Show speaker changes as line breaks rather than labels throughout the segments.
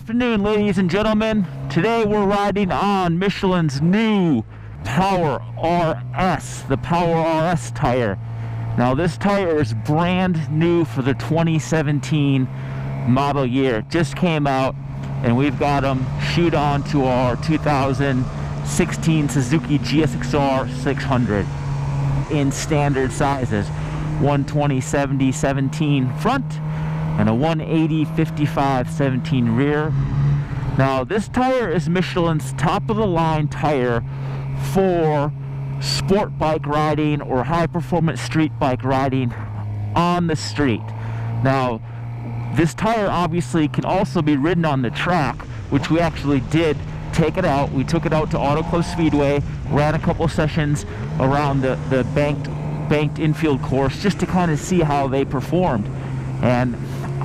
afternoon, ladies and gentlemen. Today we're riding on Michelin's new Power RS, the Power RS tire. Now this tire is brand new for the 2017 model year. It just came out and we've got them shoot on to our 2016 Suzuki GSX-R600 in standard sizes, 120/70/17 front and a 180/55/17 rear. Now this tire is Michelin's top of the line tire for sport bike riding or high performance street bike riding on the street. Now this tire obviously can also be ridden on the track, which we actually did take it out. We took it out to Auto Club Speedway, ran a couple sessions around the banked infield course just to kind of see how they performed. And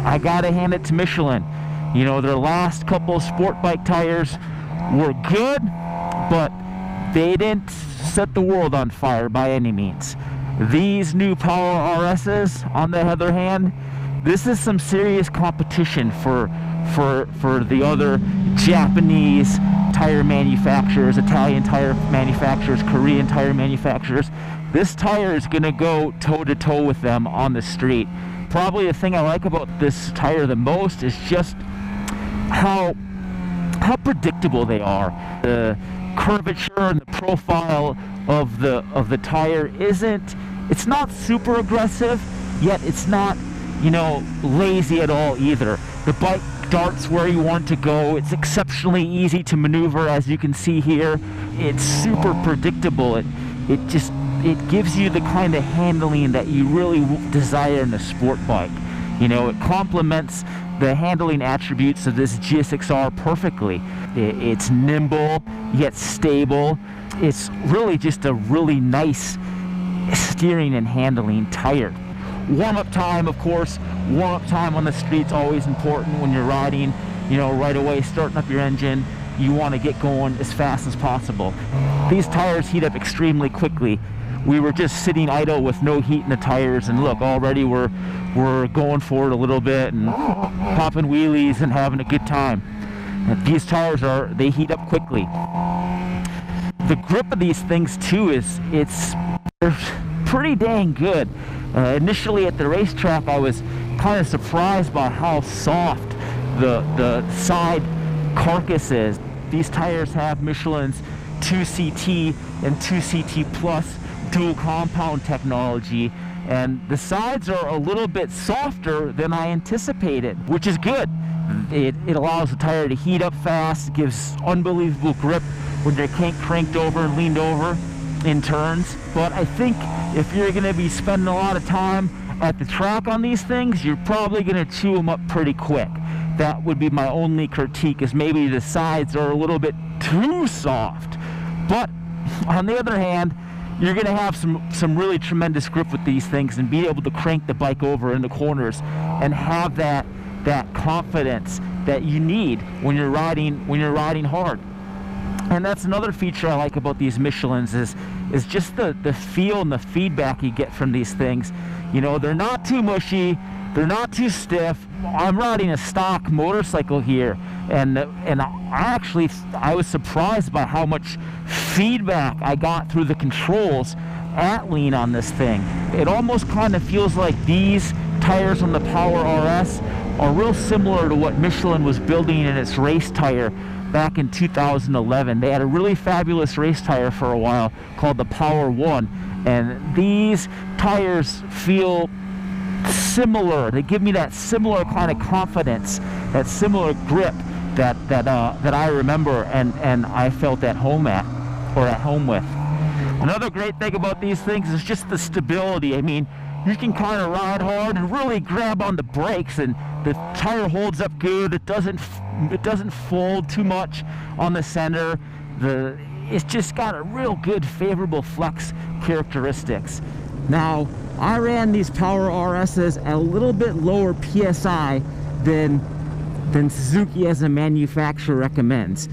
I gotta hand it to Michelin. You know, their last couple of sport bike tires were good, but they didn't set the world on fire by any means. These new Power RSs, on the other hand, this is some serious competition for the other Japanese tire manufacturers, Italian tire manufacturers, Korean tire manufacturers. This tire is going to go toe-to-toe with them on the street. Probably the thing I like about this tire the most is just how predictable they are. The curvature and the profile of the tire it's not super aggressive, yet it's not, you know, lazy at all either. The bike darts where you want to go. It's exceptionally easy to maneuver, as you can see here. It's super predictable. It gives you the kind of handling that you really desire in a sport bike. You know, it complements the handling attributes of this GSX-R perfectly. It's nimble, yet stable. It's really just a really nice steering and handling tire. Warm-up time, of course. Warm-up time on the street's always important when you're riding. You know, right away, starting up your engine, you want to get going as fast as possible. These tires heat up extremely quickly. We were just sitting idle with no heat in the tires, and look, already we're going forward a little bit and popping wheelies and having a good time. And these tires they heat up quickly. The grip of these things too they're pretty dang good. Initially at the racetrack, I was kind of surprised by how soft the side carcass is. These tires have Michelin's 2CT and 2CT Plus dual compound technology, and the sides are a little bit softer than I anticipated, which is good. It allows the tire to heat up fast, gives unbelievable grip when they're cranked over and leaned over in turns. But I think if you're going to be spending a lot of time at the track on these things, you're probably going to chew them up pretty quick. That would be my only critique, is maybe the sides are a little bit too soft. But on the other hand, you're going to have some really tremendous grip with these things and be able to crank the bike over in the corners and have that confidence that you need when you're riding hard. And that's another feature I like about these Michelins is just the feel and the feedback you get from these things. You know, they're not too mushy, they're not too stiff. I'm riding a stock motorcycle here, and I was surprised by how much feedback I got through the controls at lean on this thing. It almost kind of feels like these tires on the Power RS are real similar to what Michelin was building in its race tire back in 2011. They had a really fabulous race tire for a while called the Power 1, and these tires feel similar. They give me that similar kind of confidence, that similar grip that I remember and I felt at home with. Another great thing about these things is just the stability. I mean, you can kind of ride hard and really grab on the brakes, and the tire holds up good. It doesn't fold too much on the center. It's just got a real good favorable flex characteristics. Now, I ran these Power RSs at a little bit lower PSI than Suzuki as a manufacturer recommends.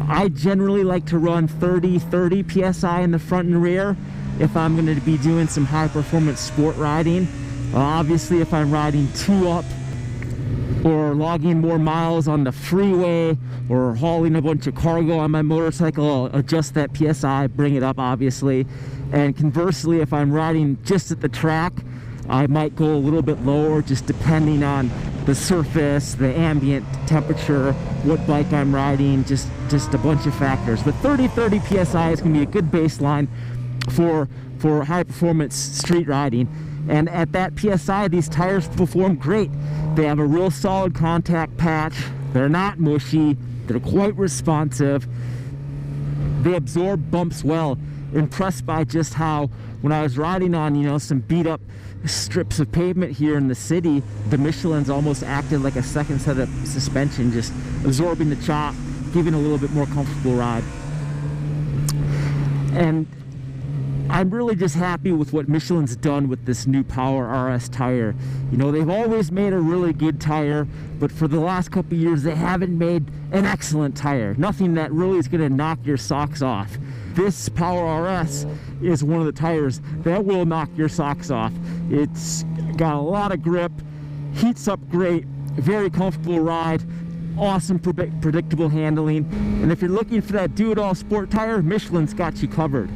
I generally like to run 30 PSI in the front and rear if I'm going to be doing some high performance sport riding. Obviously, if I'm riding 2 up or logging more miles on the freeway, or hauling a bunch of cargo on my motorcycle, I'll adjust that PSI, bring it up obviously. And conversely, if I'm riding just at the track, I might go a little bit lower, just depending on the surface, the ambient temperature, what bike I'm riding, just a bunch of factors. But 30 PSI is going to be a good baseline for high performance street riding. And at that PSI, these tires perform great. They have a real solid contact patch. They're not mushy. They're quite responsive. They absorb bumps well. Impressed by just how, when I was riding on, you know, some beat up strips of pavement here in the city, the Michelin's almost acted like a second set of suspension, just absorbing the chop, giving a little bit more comfortable ride. And I'm really just happy with what Michelin's done with this new Power RS tire. You know, they've always made a really good tire, but for the last couple years they haven't made an excellent tire. Nothing that really is going to knock your socks off. This Power RS is one of the tires that will knock your socks off. It's got a lot of grip, heats up great, very comfortable ride, awesome predictable handling, and if you're looking for that do-it-all sport tire, Michelin's got you covered.